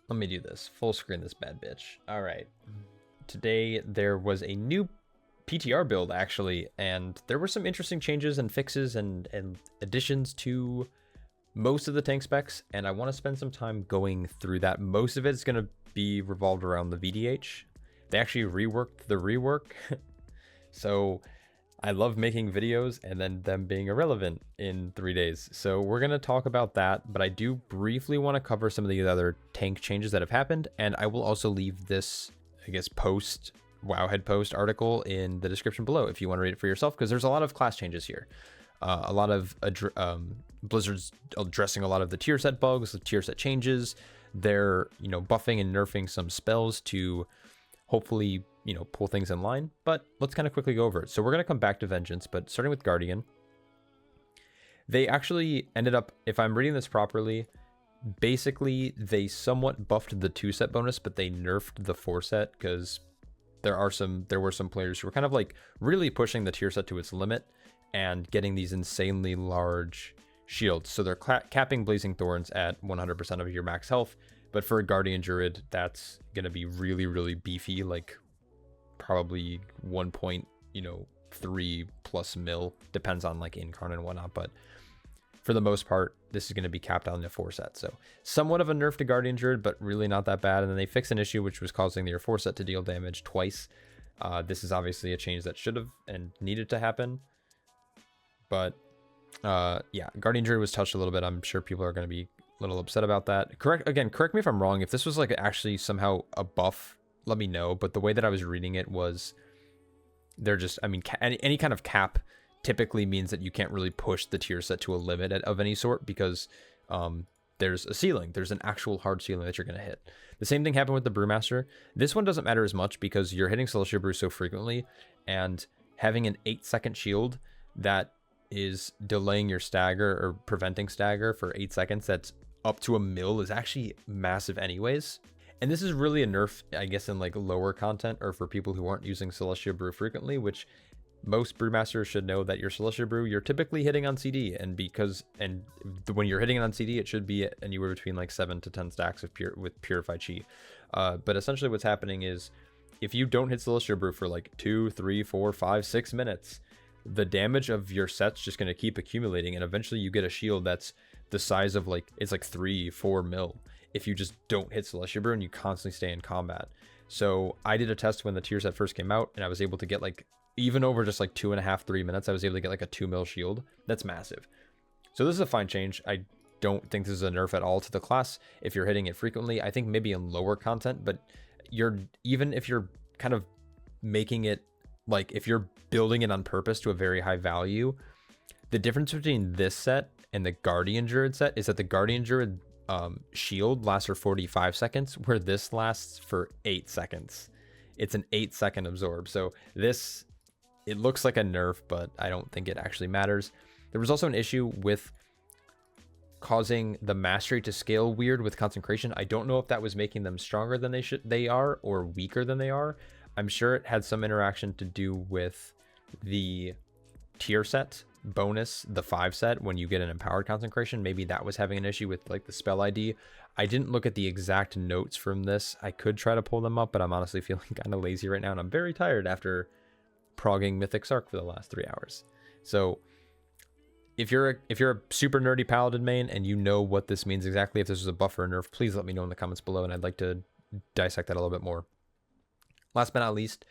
Let me do this. Full screen this bad bitch. All right. Today there was a new PTR build actually, and there were some interesting changes and fixes and additions to most of the tank specs, and I want to spend some time going through that. Most of it is going to be revolved around the VDH. They actually reworked the rework. So I love making videos and then them being irrelevant in 3 days. So we're going to talk about that, but I do briefly want to cover some of the other tank changes that have happened. And I will also leave this, I guess, Wowhead post article in the description below if you want to read it for yourself, because there's a lot of class changes here. A lot of Blizzard's addressing a lot of the tier set bugs, the tier set changes. They're, buffing and nerfing some spells to hopefully, pull things in line. But let's kind of quickly go over it. So we're going to come back to Vengeance, but starting with Guardian. They actually ended up, if I'm reading this properly, basically they somewhat buffed the 2-set bonus, but they nerfed the 4-set because there were some players who were kind of like really pushing the tier set to its limit and getting these insanely large shields. So they're capping Blazing Thorns at 100% of your max health. But for a Guardian Druid, that's going to be really, really beefy, like probably 1.3 plus mil. Depends on like Incarn and whatnot. But for the most part, this is going to be capped on the 4-set. So somewhat of a nerf to Guardian Druid, but really not that bad. And then they fixed an issue which was causing their 4-set to deal damage twice. This is obviously a change that should have and needed to happen. But yeah, Guardian Druid was touched a little bit. I'm sure people are going to be a little upset about that. Correct me if I'm wrong. If this was like actually somehow a buff, let me know. But the way that I was reading it was they're just, any kind of cap typically means that you can't really push the tier set to a limit of any sort because there's a ceiling. There's an actual hard ceiling that you're going to hit. The same thing happened with the Brewmaster. This one doesn't matter as much because you're hitting Celestial Brew so frequently, and having an 8-second shield that is delaying your stagger or preventing stagger for 8 seconds that's up to a mil is actually massive anyways. And this is really a nerf, I guess, in like lower content or for people who aren't using Celestial Brew frequently, which most brewmasters should know that your Celestial Brew you're typically hitting on CD, and when you're hitting it on CD, it should be anywhere between like 7 to 10 stacks of purified chi. But essentially what's happening is if you don't hit Celestial Brew for like 2, 3, 4, 5, 6 minutes, the damage of your set's just going to keep accumulating, and eventually you get a shield that's the size of like, it's like 3-4 mil if you just don't hit Celestial Brew and you constantly stay in combat. So I did a test when the tier set first came out, and I was able to get like, even over just like 2.5-3 minutes, I was able to get like a 2 mil shield. That's massive. So this is a fine change. I don't think this is a nerf at all to the class if you're hitting it frequently. I think maybe in lower content, but even if you're kind of making it, like if you're building it on purpose to a very high value, the difference between this set and the Guardian Druid set is that the Guardian Druid shield lasts for 45 seconds, where this lasts for 8 seconds. It's an 8-second absorb. So this, it looks like a nerf, but I don't think it actually matters. There was also an issue with causing the mastery to scale weird with consecration. I don't know if that was making them stronger than they are or weaker than they are. I'm sure it had some interaction to do with the tier set bonus, the 5-set, when you get an empowered consecration. Maybe that was having an issue with like the spell ID. I didn't look at the exact notes from this. I could try to pull them up, but I'm honestly feeling kind of lazy right now, and I'm very tired after progging Mythic Sark for the last 3 hours. So if you're a super nerdy paladin main and you know what this means exactly, if this was a buff or a nerf, please let me know in the comments below, and I'd like to dissect that a little bit more. Last but not least,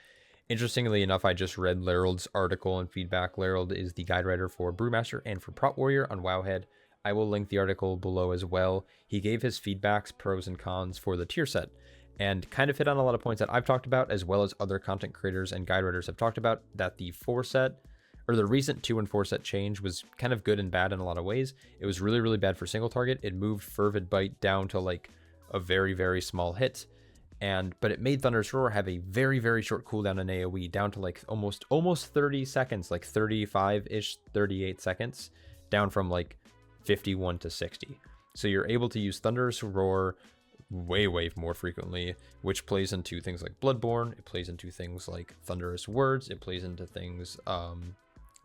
interestingly enough, I just read Lerald's article and feedback. Lerald is the guide writer for Brewmaster and for Prot Warrior on Wowhead. I will link the article below as well. He gave his feedbacks, pros and cons for the tier set, and kind of hit on a lot of points that I've talked about, as well as other content creators and guide writers have talked about, that the 4-set, or the recent 2 and 4-set change was kind of good and bad in a lot of ways. It was really, really bad for single target. It moved Fervid Bite down to like a very, very small hit. But it made Thunderous Roar have a very, very short cooldown in AoE, down to like almost 30 seconds, like 35-ish, 38 seconds, down from like 51 to 60. So you're able to use Thunderous Roar way, way more frequently, which plays into things like Bloodborne. It plays into things like Thunderous Words. It plays into things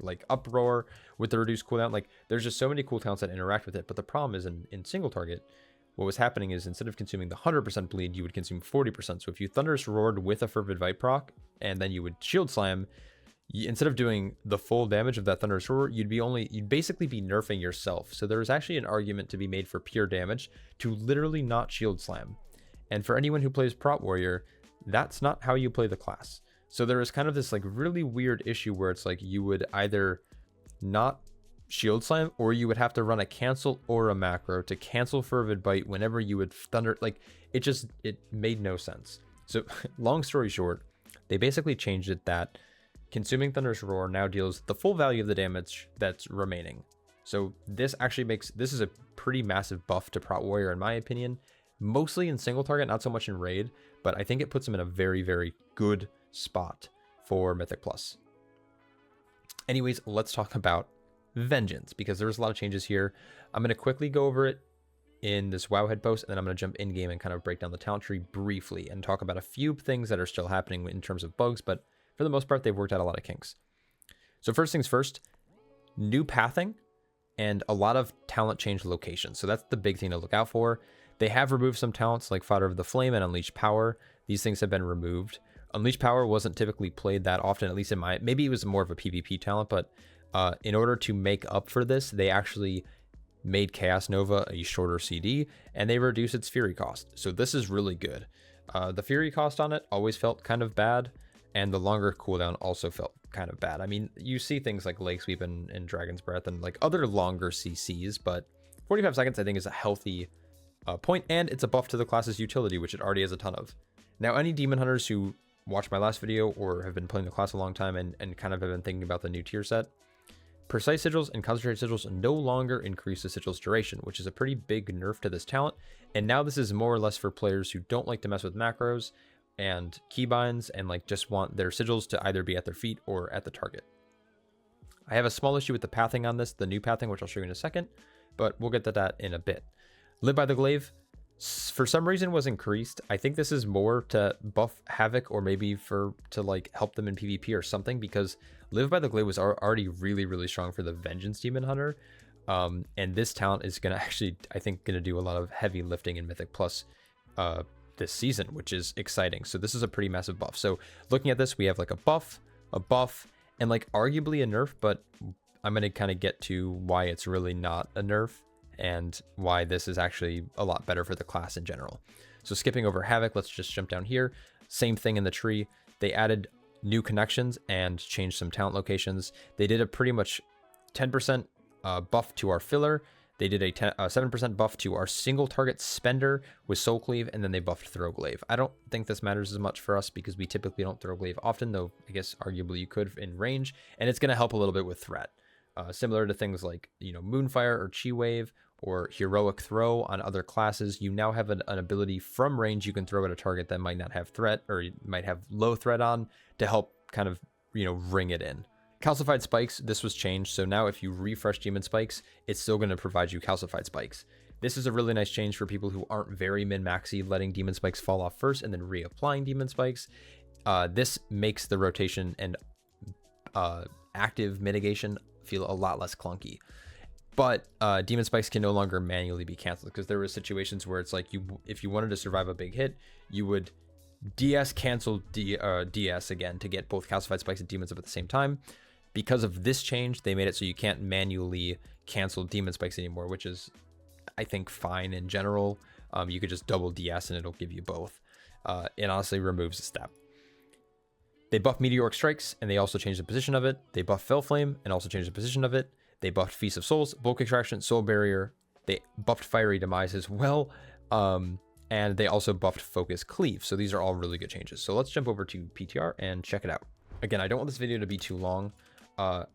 like Uproar with the reduced cooldown. Like there's just so many cooldowns that interact with it. But the problem is in single target, what was happening is instead of consuming the 100% bleed, you would consume 40%. So if you Thunderous Roared with a Fervid Bite proc, and then you would Shield Slam, instead of doing the full damage of that Thunderous Roar, you'd basically be nerfing yourself. So there is actually an argument to be made for pure damage to literally not Shield Slam. And for anyone who plays Prot Warrior, that's not how you play the class. So there is kind of this like really weird issue where it's like you would either not Shield Slam, or you would have to run a cancel or a macro to cancel Fervid Bite whenever you would Thunder. Like it made no sense. So long story short, they basically changed it that consuming Thunderous Roar now deals the full value of the damage that's remaining. So this actually this is a pretty massive buff to Prot Warrior in my opinion, mostly in single target, not so much in raid, but I think it puts him in a very, very good spot for Mythic Plus. Anyways, let's talk about Vengeance, because there's a lot of changes here. I'm going to quickly go over it in this Wowhead post, and then I'm going to jump in game and kind of break down the talent tree briefly and talk about a few things that are still happening in terms of bugs, but for the most part, they've worked out a lot of kinks. So first things first, new pathing and a lot of talent change locations. So that's the big thing to look out for. They have removed some talents like Fodder of the Flame and Unleash Power. These things have been removed. Unleash Power wasn't typically played that often, at least in maybe it was more of a PvP talent, but in order to make up for this, they actually made Chaos Nova a shorter CD, and they reduced its Fury cost. So this is really good. The Fury cost on it always felt kind of bad, and the longer cooldown also felt kind of bad. I mean, you see things like Lake Sweep and Dragon's Breath and like other longer CCs, but 45 seconds I think is a healthy point, and it's a buff to the class's utility, which it already has a ton of. Now, any Demon Hunters who watched my last video or have been playing the class a long time and kind of have been thinking about the new tier set, Precise Sigils and Concentrated Sigils no longer increase the Sigil's duration, which is a pretty big nerf to this talent, and now this is more or less for players who don't like to mess with macros and keybinds and like just want their sigils to either be at their feet or at the target. I have a small issue with the pathing on this, the new pathing, which I'll show you in a second, but we'll get to that in a bit. Live by the Glaive, for some reason, was increased. I think this is more to buff Havoc or maybe to like help them in PvP or something, because Live by the Glaive was already really, really strong for the Vengeance Demon Hunter. And this talent is going to actually, I think, going to do a lot of heavy lifting in Mythic Plus this season, which is exciting. So this is a pretty massive buff. So looking at this, we have like a buff, and like arguably a nerf, but I'm going to kind of get to why it's really not a nerf and why this is actually a lot better for the class in general. So skipping over Havoc, let's just jump down here. Same thing in the tree. They added new connections and changed some talent locations. They did a pretty much 10% buff to our filler. They did a 7% buff to our single target spender with Soul Cleave, and then they buffed Throw Glaive. I don't think this matters as much for us because we typically don't Throw Glaive often, though I guess arguably you could in range, and it's going to help a little bit with threat. Similar to things like, you know, Moonfire or Chi Wave or Heroic Throw on other classes, you now have an ability from range you can throw at a target that might not have threat or might have low threat on to help kind of, you know, ring it in. Calcified Spikes, this was changed, so now if you refresh Demon Spikes, it's still going to provide you Calcified Spikes. This is a really nice change for people who aren't very min-maxy, letting Demon Spikes fall off first and then reapplying Demon Spikes. This makes the rotation and active mitigation feel a lot less clunky. But Demon Spikes can no longer manually be canceled, because there were situations where it's like if you wanted to survive a big hit, you would DS cancel DS again to get both Calcified Spikes and Demons up at the same time. Because of this change, they made it so you can't manually cancel Demon Spikes anymore, which is, I think, fine in general. You could just double DS and it'll give you both. It honestly removes a step. They buffed Meteoric Strikes, and they also changed the position of it. They buffed Fell Flame, and also changed the position of it. They buffed Feast of Souls, Bulk Extraction, Soul Barrier. They buffed Fiery Demise as well. And they also buffed Focus Cleave. So these are all really good changes. So let's jump over to PTR and check it out. Again, I don't want this video to be too long.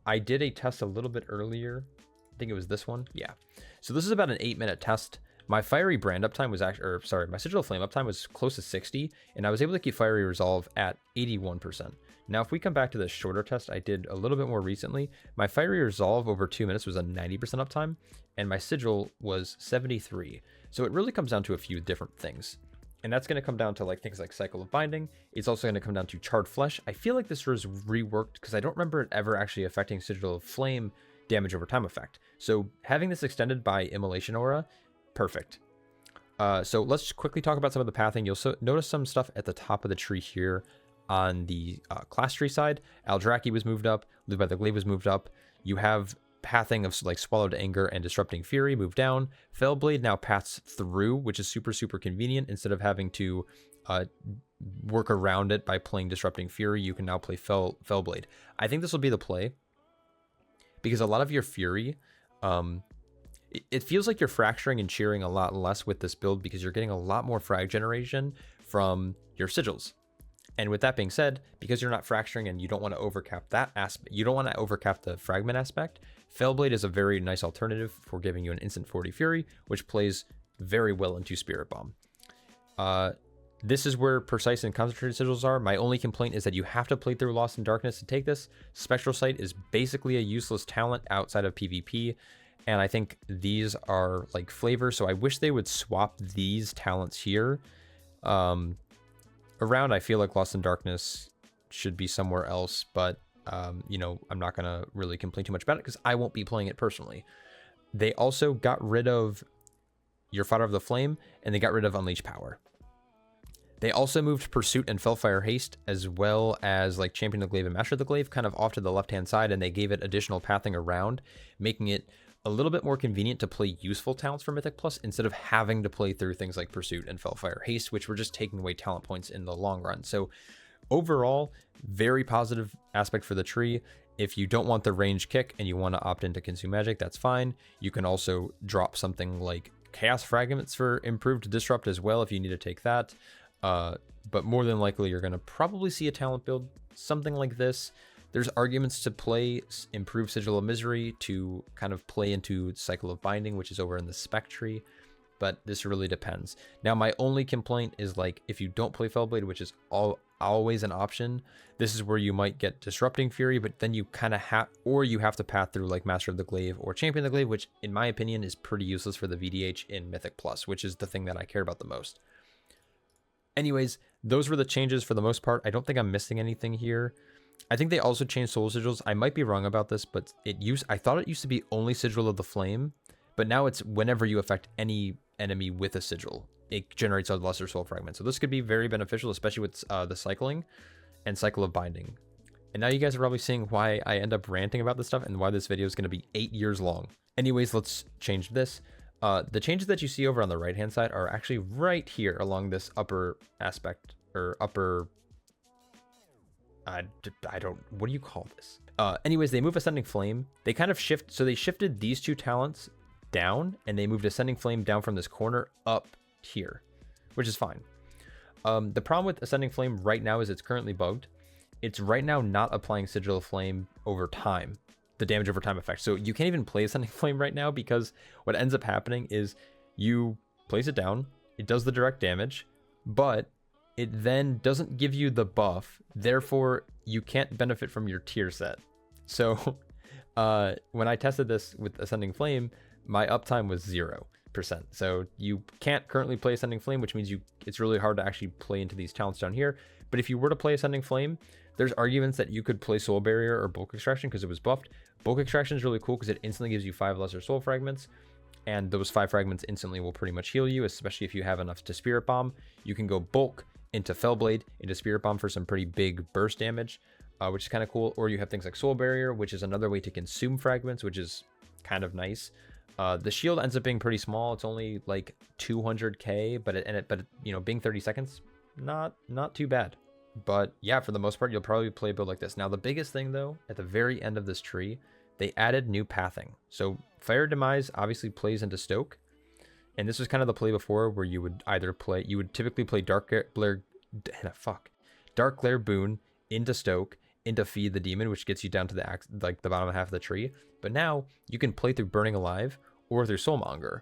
I did a test a little bit earlier. I think it was this one. Yeah. So this is about an 8-minute test. My Fiery Brand uptime was actually, or sorry, my Sigil Flame uptime was close to 60, and I was able to keep Fiery Resolve at 81%. Now, if we come back to the shorter test I did a little bit more recently, my Fiery Resolve over 2 minutes was a 90% uptime, and my Sigil was 73. So it really comes down to a few different things. And that's going to come down to like things like Cycle of Binding. It's also going to come down to Charred Flesh. I feel like this was reworked because I don't remember it ever actually affecting Sigil of Flame damage over time effect. So having this extended by Immolation Aura, perfect. So let's quickly talk about some of the pathing. You'll notice some stuff at the top of the tree here on the class tree side. Aldraki was moved up. Live by the Glaive was moved up. You have pathing of like Swallowed Anger and Disrupting Fury moved down. Fellblade now paths through, which is super, super convenient. Instead of having to work around it by playing Disrupting Fury, you can now play Fellblade. I think this will be the play because a lot of your Fury, it feels like you're fracturing and cheering a lot less with this build because you're getting a lot more frag generation from your sigils. And with that being said, because you're not fracturing and you don't want to overcap that aspect, you don't want to overcap the fragment aspect, Fellblade is a very nice alternative for giving you an instant 40 Fury, which plays very well into Spirit Bomb. This is where precise and concentrated sigils are. My only complaint is that you have to play through Lost in Darkness to take this. Spectral Sight is basically a useless talent outside of PvP, and I think these are like flavor, so I wish they would swap these talents here around. I feel like Lost in Darkness should be somewhere else, but you know, I'm not gonna really complain too much about it because I won't be playing it personally. They also got rid of your Fodder of the Flame, and they got rid of Unleash Power. They also moved Pursuit and Fellfire Haste, as well as like Champion of the Glaive and Master of the Glaive, kind of off to the left-hand side, and they gave it additional pathing around, making it a little bit more convenient to play useful talents for Mythic Plus instead of having to play through things like Pursuit and Fellfire Haste, which were just taking away talent points in the long run. So overall, very positive aspect for the tree. If you don't want the range kick and you want to opt into Consume Magic, that's fine. You can also drop something like Chaos Fragments for improved Disrupt as well if you need to take that. But more than likely, you're going to probably see a talent build, something like this. There's arguments to play Improve Sigil of Misery to kind of play into Cycle of Binding, which is over in the spec tree, but this really depends. Now, my only complaint is like if you don't play Fellblade, which is always an option, this is where you might get Disrupting Fury, but then you kind of have, or you have to path through like Master of the Glaive or Champion of the Glaive, which in my opinion is pretty useless for the VDH in Mythic Plus, which is the thing that I care about the most. Anyways, those were the changes for the most part. I don't think I'm missing anything here. I think they also changed soul sigils. I might be wrong about this, but I thought it used to be only Sigil of the Flame, but now it's whenever you affect any enemy with a sigil, it generates a lesser soul fragment. So this could be very beneficial, especially with the cycling and Cycle of Binding. And now you guys are probably seeing why I end up ranting about this stuff and why this video is going to be 8 years long. Anyways, let's change this. The changes that you see over on the right hand side are actually right here along this upper aspect, or upper, I don't, what do you call this? Anyways, they move Ascending Flame. They kind of shift, so they shifted these two talents down, and they moved Ascending Flame down from this corner up here, which is fine. The problem with Ascending Flame right now is it's currently bugged. It's right now not applying Sigil of Flame over time, the damage over time effect. So you can't even play Ascending Flame right now because what ends up happening is you place it down, it does the direct damage, but it then doesn't give you the buff, therefore you can't benefit from your tier set. So when I tested this with Ascending Flame, my uptime was 0%. So you can't currently play Ascending Flame, which means it's really hard to actually play into these talents down here. But if you were to play Ascending Flame, there's arguments that you could play Soul Barrier or Bulk Extraction because it was buffed. Bulk Extraction is really cool because it instantly gives you 5 lesser soul fragments, and those 5 fragments instantly will pretty much heal you, especially if you have enough to Spirit Bomb. You can go Bulk into Fellblade, into Spirit Bomb for some pretty big burst damage, which is kind of cool. Or you have things like Soul Barrier, which is another way to consume fragments, which is kind of nice. The shield ends up being pretty small. It's only like 200k, but you know, being 30 seconds, not too bad. But yeah, for the most part, you'll probably play a build like this. Now, the biggest thing though, at the very end of this tree, they added new pathing. So Fire Demise obviously plays into Stoke, and this was kind of the play before where you would typically play Dark Glare Boon into Stoke, into Feed the Demon, which gets you down to the bottom half of the tree. But now you can play through Burning Alive or through Soulmonger.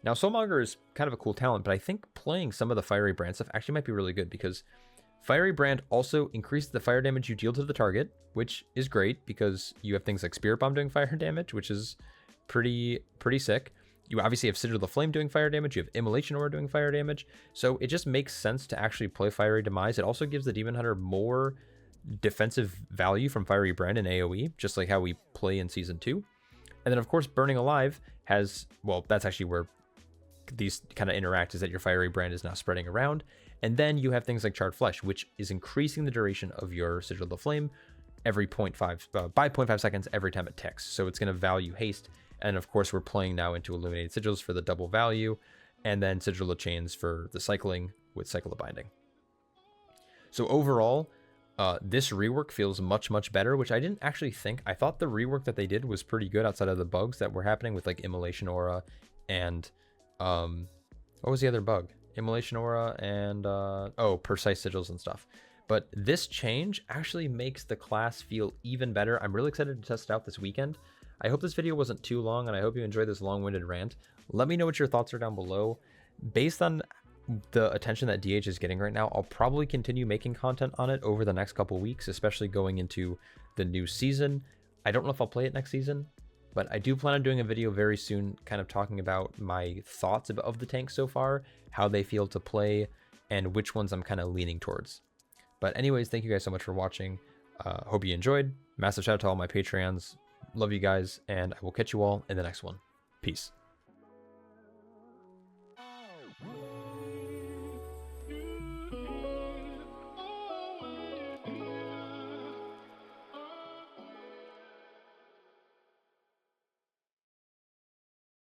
Now, Soulmonger is kind of a cool talent, but I think playing some of the Fiery Brand stuff actually might be really good because Fiery Brand also increases the fire damage you deal to the target, which is great because you have things like Spirit Bomb doing fire damage, which is pretty sick. You obviously have Sigil of the Flame doing fire damage. You have Immolation Aura doing fire damage. So it just makes sense to actually play Fiery Demise. It also gives the Demon Hunter more defensive value from Fiery Brand and AoE, just like how we play in Season 2. And then, of course, Burning Alive has, well, that's actually where these kind of interact is that your fiery brand is now spreading around. And then you have things like Charred Flesh, which is increasing the duration of your Sigil of the Flame every by 0.5 seconds every time it ticks. So it's going to value haste. And of course, we're playing now into Illuminated Sigils for the double value, and then Sigil of Chains for the cycling with Cycle of Binding. So overall, this rework feels much, much better, which I didn't actually think. I thought the rework that they did was pretty good outside of the bugs that were happening with like Immolation Aura and what was the other bug? Immolation Aura and Precise Sigils and stuff. But this change actually makes the class feel even better. I'm really excited to test it out this weekend. I hope this video wasn't too long, and I hope you enjoyed this long-winded rant. Let me know what your thoughts are down below. Based on the attention that DH is getting right now, I'll probably continue making content on it over the next couple weeks, especially going into the new season. I don't know if I'll play it next season, but I do plan on doing a video very soon kind of talking about my thoughts of the tank so far, how they feel to play, and which ones I'm kind of leaning towards. But anyways, thank you guys so much for watching. Hope you enjoyed. Massive shout out to all my Patreons. Love you guys, and I will catch you all in the next one. Peace.